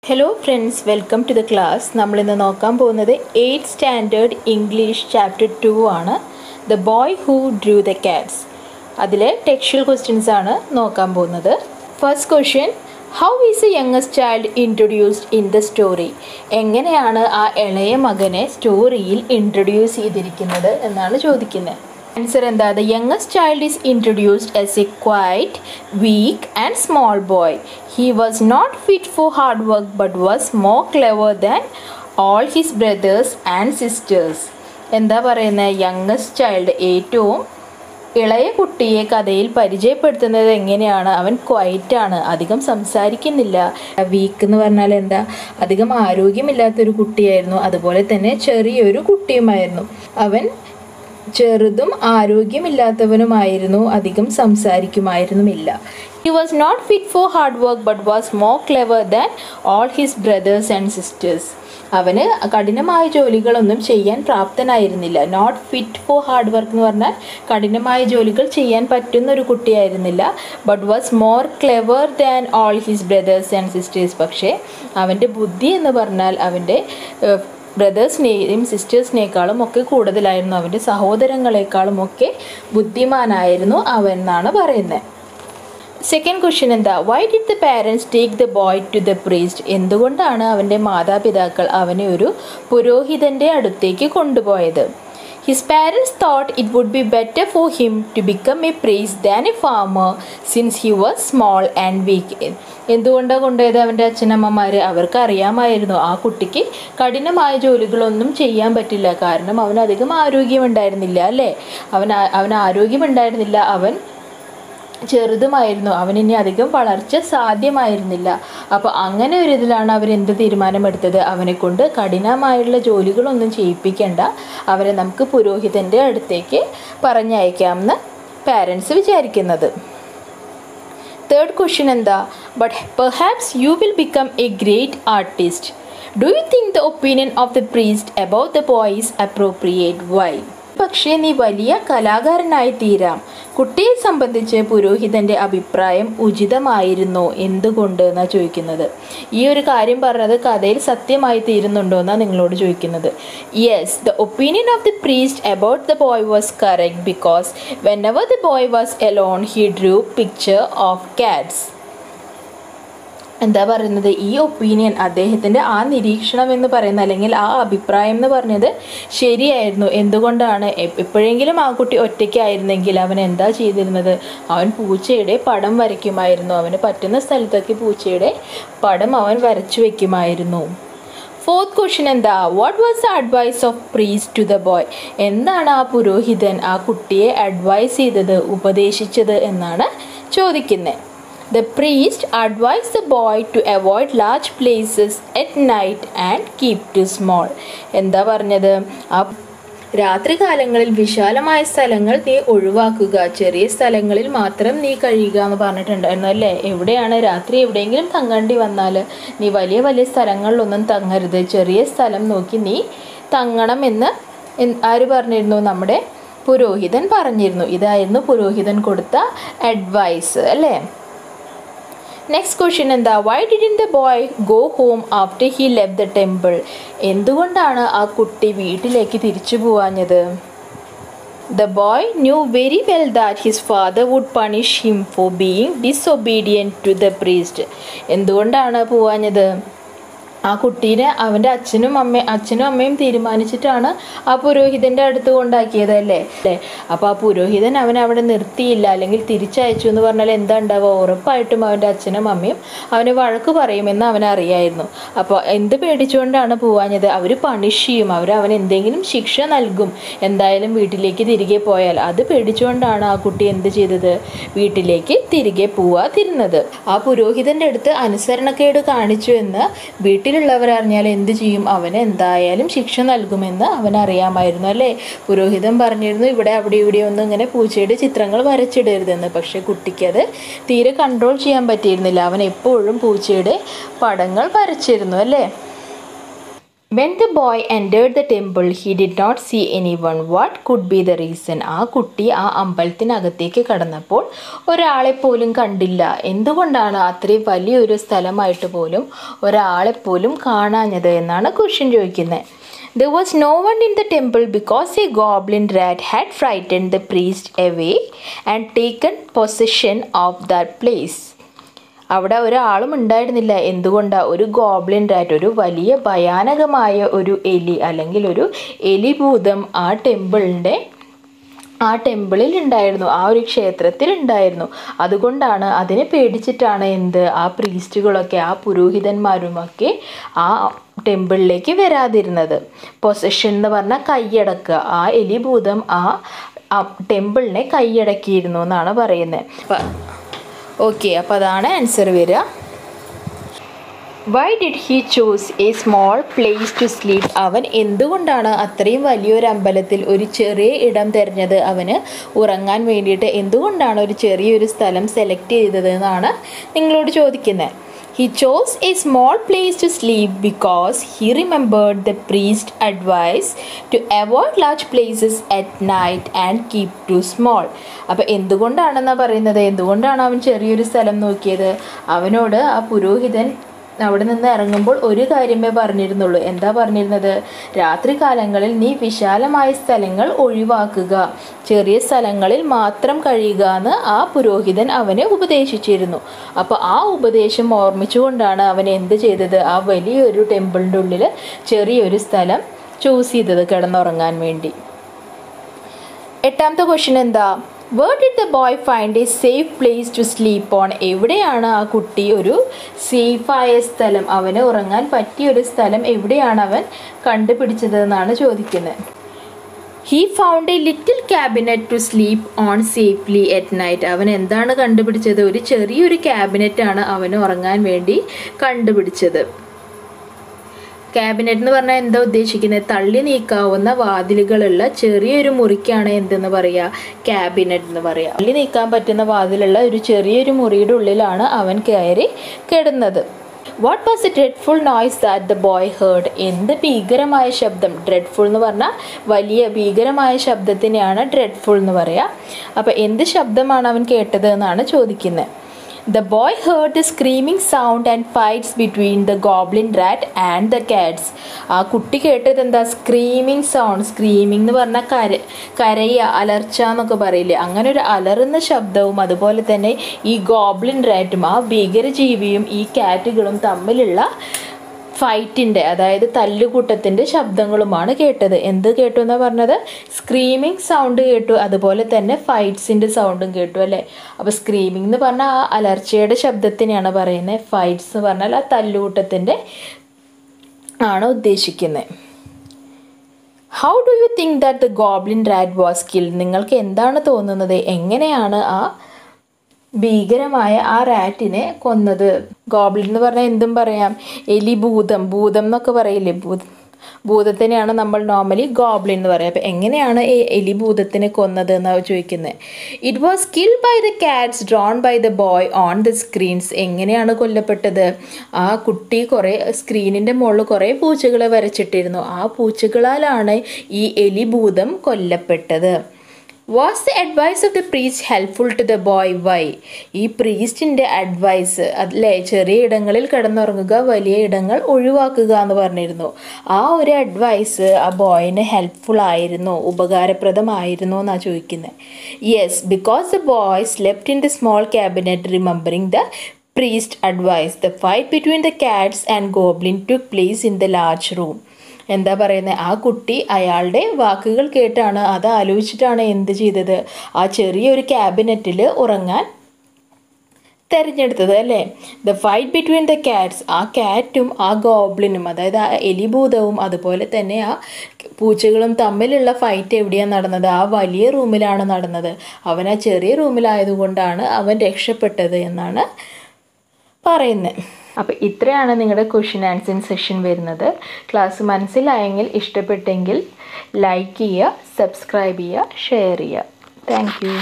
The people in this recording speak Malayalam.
Hello friends, welcome to the class. നമ്മൾ ഇന്ന് നോക്കാൻ പോകുന്നത് 8th സ്റ്റാൻഡേർഡ് ഇംഗ്ലീഷ് ചാപ്റ്റർ 2 ആണ്. The boy who drew the cats. അതിലെ ടെക്സ്ച്വൽ ക്വസ്റ്റ്യൻസ് ആണ് നോക്കാൻ പോകുന്നത്. First question, how is the youngest child introduced in the story? എങ്ങനെയാണ് ആ ഇളയ മകനെ സ്റ്റോറിയിൽ ഇൻട്രൊഡ്യൂസ് ചെയ്തിരിക്കുന്നത് എന്നാണ് ചോദിക്കുന്നത്. ആൻസർ എന്താ? The youngest child is introduced as a quiet, weak and small boy. He was not fit for hard work but was more clever than all his brothers and sisters. എന്താ പറയുന്നത്? യങ്ങസ്റ്റ് ചൈൽഡ്, ഏറ്റവും ഇളയ കുട്ടിയെ കഥയിൽ പരിചയപ്പെടുത്തുന്നത് എങ്ങനെയാണ്? അവൻ ക്വയറ്റാണ്, അധികം സംസാരിക്കുന്നില്ല. വീക്ക് എന്ന് പറഞ്ഞാൽ എന്താ? അധികം ആരോഗ്യമില്ലാത്തൊരു കുട്ടിയായിരുന്നു. അതുപോലെ തന്നെ ചെറിയൊരു കുട്ടിയുമായിരുന്നു. അവൻ ചെറുതും ആരോഗ്യമില്ലാത്തവനുമായിരുന്നു, അധികം സംസാരിക്കുമായിരുന്നുമില്ല. He was not fit for hard work but was more clever than all his brothers and sisters. അവന് കഠിനമായ ജോലികളൊന്നും ചെയ്യാൻ പ്രാപ്തനായിരുന്നില്ല. Not fit for hard work എന്ന് പറഞ്ഞാൽ കഠിനമായ ജോലികൾ ചെയ്യാൻ പറ്റുന്ന ഒരു കുട്ടിയായിരുന്നില്ല. But was more clever than all his brothers and sisters. പക്ഷേ അവൻ്റെ ബുദ്ധി എന്ന് പറഞ്ഞാൽ അവൻ്റെ ബ്രദേഴ്സിനെയും സിസ്റ്റേഴ്സിനേക്കാളും ഒക്കെ കൂടുതലായിരുന്നു. അവൻ്റെ സഹോദരങ്ങളെക്കാളും ഒക്കെ ബുദ്ധിമാനായിരുന്നു അവൻ എന്നാണ് പറയുന്നത്. സെക്കൻഡ് ക്വസ്റ്റ്യൻ എന്താ? Why did the parents take the boy to the priest? എന്തുകൊണ്ടാണ് അവൻ്റെ മാതാപിതാക്കൾ അവനെ ഒരു പുരോഹിതൻ്റെ അടുത്തേക്ക് കൊണ്ടുപോയത്? His parents thought it would be better for him to become a priest than a farmer since he was small and weak. എന്തുകൊണ്ടാണ് കൊണ്ടുപോയത് അവൻ്റെ അച്ഛനമ്മമാർ? അവർക്ക് അറിയാമായിരുന്നു ആ കുട്ടിക്ക് കഠിനമായ ജോലികളൊന്നും ചെയ്യാൻ പറ്റില്ല, കാരണം അവനധികം ആരോഗ്യമുണ്ടായിരുന്നില്ല അല്ലേ? അവൻ ആരോഗ്യമുണ്ടായിരുന്നില്ല, അവൻ ചെറുതുമായിരുന്നു, അവനിനി അധികം വളർച്ച സാധ്യമായിരുന്നില്ല. അപ്പോൾ അങ്ങനെ ഒരു ഇതിലാണ് അവരെന്ത് തീരുമാനമെടുത്തത്? അവനെ കൊണ്ട് കഠിനമായുള്ള ജോലികളൊന്നും ചെയ്യിപ്പിക്കേണ്ട, അവരെ നമുക്ക് പുരോഹിതൻ്റെ അടുത്തേക്ക് പറഞ്ഞയക്കാമെന്ന് പാരൻസ് വിചാരിക്കുന്നത്. തേർഡ് ക്വസ്റ്റ്യൻ എന്താ? But perhaps you will become a great artist. Do you think the opinion of the priest about the boy is appropriate? Why? പക്ഷേ നീ വലിയ കലാകാരനായി തീരാം. കുട്ടിയെ സംബന്ധിച്ച് പുരോഹിതൻ്റെ അഭിപ്രായം ഉചിതമായിരുന്നോ? എന്തുകൊണ്ട് എന്നാണ് ചോദിക്കുന്നത്. ഈ ഒരു കാര്യം പറഞ്ഞത് കഥയിൽ സത്യമായി തീരുന്നുണ്ടോ എന്നാണ് നിങ്ങളോട് ചോദിക്കുന്നത്. Yes, the opinion of the priest about the boy was correct because whenever the boy was alone he drew picture of cats. എന്താ പറയുന്നത്? ഈ ഒപ്പീനിയൻ, അദ്ദേഹത്തിൻ്റെ ആ നിരീക്ഷണം എന്ന് പറയുന്നത്, അല്ലെങ്കിൽ ആ അഭിപ്രായം എന്ന് പറഞ്ഞത് ശരിയായിരുന്നു. എന്തുകൊണ്ടാണ്? എപ്പോഴെങ്കിലും ആ കുട്ടി ഒറ്റയ്ക്കായിരുന്നെങ്കിൽ അവൻ എന്താ ചെയ്തിരുന്നത്? അവൻ പൂച്ചയുടെ പടം വരയ്ക്കുമായിരുന്നു. അവന് പറ്റുന്ന സ്ഥലത്തൊക്കെ പൂച്ചയുടെ പടം അവൻ വരച്ചു വയ്ക്കുമായിരുന്നു. ഫോർത്ത് ക്വസ്റ്റ്യൻ എന്താ? What was the advice of priest to the boy? എന്താണ് ആ പുരോഹിതൻ ആ കുട്ടിയെ അഡ്വൈസ് ചെയ്തത്, ഉപദേശിച്ചത് എന്നാണ് ചോദിക്കുന്നത്. The priest advised the boy to avoid large places at night and keep to small. എന്താ പറഞ്ഞത്? ആ രാത്രികാലങ്ങളിൽ വിശാലമായ സ്ഥലങ്ങൾ നീ ഒഴിവാക്കുക, ചെറിയ സ്ഥലങ്ങളിൽ മാത്രം നീ കഴിയുക എന്ന് പറഞ്ഞിട്ടുണ്ടായിരുന്നു അല്ലേ? എവിടെയാണ് രാത്രി എവിടെയെങ്കിലും തങ്ങേണ്ടി വന്നാൽ നീ വലിയ വലിയ സ്ഥലങ്ങളിലൊന്നും തങ്ങരുത്, ചെറിയ സ്ഥലം നോക്കി നീ തങ്ങണം എന്ന് ആര് പറഞ്ഞിരുന്നു? നമ്മുടെ പുരോഹിതൻ പറഞ്ഞിരുന്നു. ഇതായിരുന്നു പുരോഹിതൻ കൊടുത്ത അഡ്വൈസ് അല്ലേ? നെക്സ്റ്റ് ക്വസ്റ്റ്യൻ എന്താ? Why didn't the boy go home after he left the temple? എന്തുകൊണ്ടാണ് ആ കുട്ടി വീട്ടിലേക്ക് തിരിച്ചു പോവാഞ്ഞത്? The boy knew very well that his father would punish him for being disobedient to the priest. എന്തുകൊണ്ടാണ് പോവാഞ്ഞത്? ആ കുട്ടീനെ അവൻ്റെ അച്ഛനും അമ്മയും തീരുമാനിച്ചിട്ടാണ് ആ പുരോഹിതൻ്റെ അടുത്ത് കൊണ്ടാക്കിയത് അല്ലേ? അപ്പോൾ ആ പുരോഹിതൻ അവനെ അവിടെ നിർത്തിയില്ല, അല്ലെങ്കിൽ തിരിച്ചയച്ചു എന്ന് പറഞ്ഞാൽ എന്താ ഉണ്ടാവുക? ഉറപ്പായിട്ടും അവൻ്റെ അച്ഛനും അമ്മയും അവനെ വഴക്ക് പറയുമെന്ന് അവനറിയായിരുന്നു. അപ്പോൾ എന്ത് പേടിച്ചുകൊണ്ടാണ് പോവാഞ്ഞത്? അവർ പണിഷ് ചെയ്യും, അവൻ എന്തെങ്കിലും ശിക്ഷ നൽകും എന്തായാലും വീട്ടിലേക്ക് തിരികെ പോയാൽ. അത് പേടിച്ചുകൊണ്ടാണ് ആ കുട്ടി എന്ത് ചെയ്തത്? വീട്ടിലേക്ക് തിരികെ പോവാതിരുന്നത്. ആ പുരോഹിതൻ്റെ അടുത്ത് അനുസരണക്കേട് കാണിച്ചു എന്ന് വീട്ടിൽ ുള്ളവർ അറിഞ്ഞാൽ എന്ത് ചെയ്യും? അവന് എന്തായാലും ശിക്ഷ നൽകുമെന്ന് അവനറിയാമായിരുന്നു അല്ലേ? പുരോഹിതൻ പറഞ്ഞിരുന്നു ഇവിടെ അവിടെ ഇവിടെ ഒന്നും ഇങ്ങനെ പൂച്ചയുടെ ചിത്രങ്ങൾ വരച്ചിടരുതെന്ന്. പക്ഷേ കുട്ടിക്ക് അത് തീരെ കൺട്രോൾ ചെയ്യാൻ പറ്റിയിരുന്നില്ല. അവൻ എപ്പോഴും പൂച്ചയുടെ പടങ്ങൾ വരച്ചിരുന്നു അല്ലേ? When the boy entered the temple, he did not see anyone. What could be the reason? ആ കുട്ടി ആ അമ്പലത്തിനകത്തേക്ക് കടന്നപ്പോൾ ഒരാളെപ്പോലും കണ്ടില്ല. എന്തുകൊണ്ടാണ് അത്രയും വലിയൊരു സ്ഥലമായിട്ട് പോലും ഒരാളെപ്പോലും കാണാഞ്ഞത് എന്നാണ് ക്വസ്റ്റ്യൻ ചോദിക്കുന്നത്. There was no one in the temple because a goblin rat had frightened the priest away and taken possession of that place. അവിടെ ഒരാളും ഉണ്ടായിരുന്നില്ല. എന്തുകൊണ്ടാണ്? ഒരു ഗോബ്ലിൻ റാറ്റ്, ഒരു വലിയ ഭയാനകമായ ഒരു എലി അല്ലെങ്കിൽ ഒരു എലിഭൂതം ആ ടെമ്പിളിൽ ഉണ്ടായിരുന്നു, ആ ഒരു ക്ഷേത്രത്തിൽ ഉണ്ടായിരുന്നു. അതുകൊണ്ടാണ്, അതിനെ പേടിച്ചിട്ടാണ് ആ പ്രീസ്റ്റുകളൊക്കെ, ആ പുരോഹിതന്മാരുമൊക്കെ ആ ടെമ്പിളിലേക്ക് വരാതിരുന്നത്. പൊസഷൻ എന്ന് പറഞ്ഞാൽ കൈയടക്കുക. ആ എലിഭൂതം ആ ടെമ്പിളിനെ കൈയടക്കിയിരുന്നു എന്നാണ് പറയുന്നത്. ഓക്കെ, അപ്പോൾ അതാണ് ആൻസർ വരിക. Why did he choose a small place to sleep? അവൻ എന്തുകൊണ്ടാണ് അത്രയും വലിയൊരു അമ്പലത്തിൽ ഒരു ചെറിയ ഇടം തിരഞ്ഞത്? അവന് ഉറങ്ങാൻ വേണ്ടിയിട്ട് എന്തുകൊണ്ടാണ് ഒരു ചെറിയൊരു സ്ഥലം സെലക്ട് ചെയ്തത് എന്നാണ് നിങ്ങളോട് ചോദിക്കുന്നത്. He chose a small place to sleep because he remembered the priest's advice to avoid large places at night and keep too small. അപ്പോൾ എന്തുകൊണ്ടാണെന്നാണ് പറയുന്നത്? എന്തുകൊണ്ടാണ് അവൻ ചെറിയൊരു സ്ഥലം നോക്കിയത്? അവനോട് ആ പുരോഹിതൻ അവിടെ നിന്ന് ഇറങ്ങുമ്പോൾ ഒരു കാര്യമേ പറഞ്ഞിരുന്നുള്ളൂ. എന്താ പറഞ്ഞിരുന്നത്? രാത്രി കാലങ്ങളിൽ നീ വിശാലമായ സ്ഥലങ്ങൾ ഒഴിവാക്കുക, ചെറിയ സ്ഥലങ്ങളിൽ മാത്രം കഴിയുക എന്ന് ആ പുരോഹിതൻ അവനെ ഉപദേശിച്ചിരുന്നു. അപ്പോൾ ആ ഉപദേശം ഓർമ്മിച്ചുകൊണ്ടാണ് അവൻ എന്ത് ചെയ്തത്? ആ വലിയൊരു ടെമ്പിളിൻ്റെ ഉള്ളിൽ ചെറിയൊരു സ്ഥലം ചൂസ് ചെയ്തത് കിടന്നുറങ്ങാൻ വേണ്ടി. എട്ടാമത്തെ ക്വസ്റ്റ്യൻ എന്താ? Where did the boy find a safe place to sleep on? എവിടെയാണ് ആ കുട്ടി ഒരു സേഫായ സ്ഥലം, അവന് ഉറങ്ങാൻ പറ്റിയൊരു സ്ഥലം എവിടെയാണ് അവൻ കണ്ടുപിടിച്ചതെന്നാണ് ചോദിക്കുന്നത്. He found a little cabinet to sleep on safely at night. അവൻ എന്താണ് കണ്ടുപിടിച്ചത്? ഒരു ചെറിയൊരു ക്യാബിനറ്റാണ് അവന് ഉറങ്ങാൻ വേണ്ടി കണ്ടുപിടിച്ചത്. ക്യാബിനറ്റ് എന്ന് പറഞ്ഞാൽ എന്താ ഉദ്ദേശിക്കുന്നത്? തള്ളി നീക്കാവുന്ന വാതിലുകളുള്ള ചെറിയൊരു മുറിക്കാണ് എന്തെന്ന് പറയുക? ക്യാബിനറ്റ് എന്ന് പറയുക. തള്ളി നീക്കാൻ പറ്റുന്ന വാതിലുള്ള ഒരു ചെറിയൊരു മുറിയുടെ ഉള്ളിലാണ് അവൻ കയറി കിടന്നത്. What was A dreadful noise that the boy heard? എന്ത് ഭീകരമായ ശബ്ദം? ഡ്രെഡ്ഫുൾ എന്ന് പറഞ്ഞാൽ വലിയ ഭീകരമായ ശബ്ദത്തിനെയാണ് ഡ്രെഡ്ഫുൾ എന്ന് പറയുക. അപ്പോൾ എന്ത് ശബ്ദമാണ് അവൻ കേട്ടത് എന്നാണ് ചോദിക്കുന്നത്. The boy heard the screaming sound and fights between the goblin rat and the cats. ആ കുട്ടി കേട്ടത് എന്താ? Screaming sound. സ്ക്രീമിംഗ് എന്ന് പറഞ്ഞാൽ കരയുക, അലർച്ച എന്നൊക്കെ പറയില്ലേ, അങ്ങനെ ഒരു അലറുന്ന ശബ്ദവും അതുപോലെ തന്നെ ഈ ഗോബ്ലിൻ റാറ്റും ആ ഭീകരജീവിയും ഈ കാറ്റുകളും തമ്മിലുള്ള ഫൈറ്റിൻ്റെ, അതായത് തല്ലുകൂട്ടത്തിൻ്റെ ശബ്ദങ്ങളുമാണ് കേട്ടത്. എന്ത് കേട്ടു എന്നാണ് പറഞ്ഞത്? സ്ക്രീമിങ് സൗണ്ട് കേട്ടു, അതുപോലെ തന്നെ ഫൈറ്റ്സിൻ്റെ സൗണ്ടും കേട്ടു അല്ലേ. അപ്പോൾ സ്ക്രീമിംഗ് എന്ന് പറഞ്ഞാൽ ആ അലർച്ചയുടെ ശബ്ദത്തിനെയാണ് പറയുന്നത്. ഫൈറ്റ്സ് എന്ന് പറഞ്ഞാൽ ആ തല്ലുകൂട്ടത്തിൻ്റെ ആണ് ഉദ്ദേശിക്കുന്നത്. How do you think that the goblin rat was killed? നിങ്ങൾക്ക് എന്താണ് തോന്നുന്നത്? എങ്ങനെയാണ് ആ ഭീകരമായ ആ റാറ്റിനെ കൊന്നത്? ഗോബ്ലിൻ എന്ന് പറഞ്ഞാൽ എന്തും പറയാം. ഭൂതം എന്നൊക്കെ പറയില്ലേ, ഭൂതത്തിനെയാണ് നമ്മൾ നോർമലി ഗോബ്ലിൻ എന്ന് പറയുക. അപ്പോൾ എങ്ങനെയാണ് ഈ എലിഭൂതത്തിനെ കൊന്നത് എന്നാണ് ചോദിക്കുന്നത്. It was killed by the cats drawn by the boy on the screens. എങ്ങനെയാണ് കൊല്ലപ്പെട്ടത്? ആ കുട്ടി സ്ക്രീനിൻ്റെ മുകളിൽ കുറേ പൂച്ചകളെ വരച്ചിട്ടിരുന്നു. ആ പൂച്ചകളാലാണ് ഈ എലിഭൂതം കൊല്ലപ്പെട്ടത്. Was the advice of the priest helpful to the boy? Why? ഈ പ്രീസ്റ്റിൻ്റെ അഡ്വൈസ് അല്ലേ, ചെറിയ ഇടങ്ങളിൽ കിടന്നുറങ്ങുക, വലിയ ഇടങ്ങൾ ഒഴിവാക്കുക എന്ന് പറഞ്ഞിരുന്നു. ആ ഒരു അഡ്വൈസ് ആ ബോയിന് ഹെൽപ്ഫുൾ ആയിരുന്നു, ഉപകാരപ്രദമായിരുന്നു എന്നാണ് ചോദിക്കുന്നത്. Yes, because the boy slept in the small cabinet remembering the priest advice. The fight between the cats and goblin took place in the large room. എന്താ പറയുന്നത്? ആ കുട്ടി അയാളുടെ വാക്കുകൾ കേട്ടാണ്, അത് ആലോചിച്ചിട്ടാണ് എന്ത് ചെയ്തത്? ആ ചെറിയൊരു ക്യാബിനറ്റിൽ ഉറങ്ങാൻ തിരഞ്ഞെടുത്തത് അല്ലേ. The fight between the Katz, ആ കാറ്റും ആ ഗോബ്ലിനും, അതായത് ആ എലിഭൂതവും അതുപോലെ തന്നെ ആ പൂച്ചകളും തമ്മിലുള്ള ഫൈറ്റ് എവിടെയാണ് നടന്നത്? ആ വലിയ റൂമിലാണ് നടന്നത്. അവൻ ആ ചെറിയ റൂമിലായതുകൊണ്ടാണ് അവൻ രക്ഷപ്പെട്ടത് എന്നാണ് പറയുന്നത്. അപ്പോൾ ഇത്രയാണ് നിങ്ങളുടെ ക്വസ്റ്റ്യൻ ആൻസറിങ് സെഷൻ വരുന്നത്. ക്ലാസ് മനസ്സിലായെങ്കിൽ, ഇഷ്ടപ്പെട്ടെങ്കിൽ ലൈക്ക് ചെയ്യുക, സബ്സ്ക്രൈബ് ചെയ്യുക, ഷെയർ ചെയ്യുക. Thank you.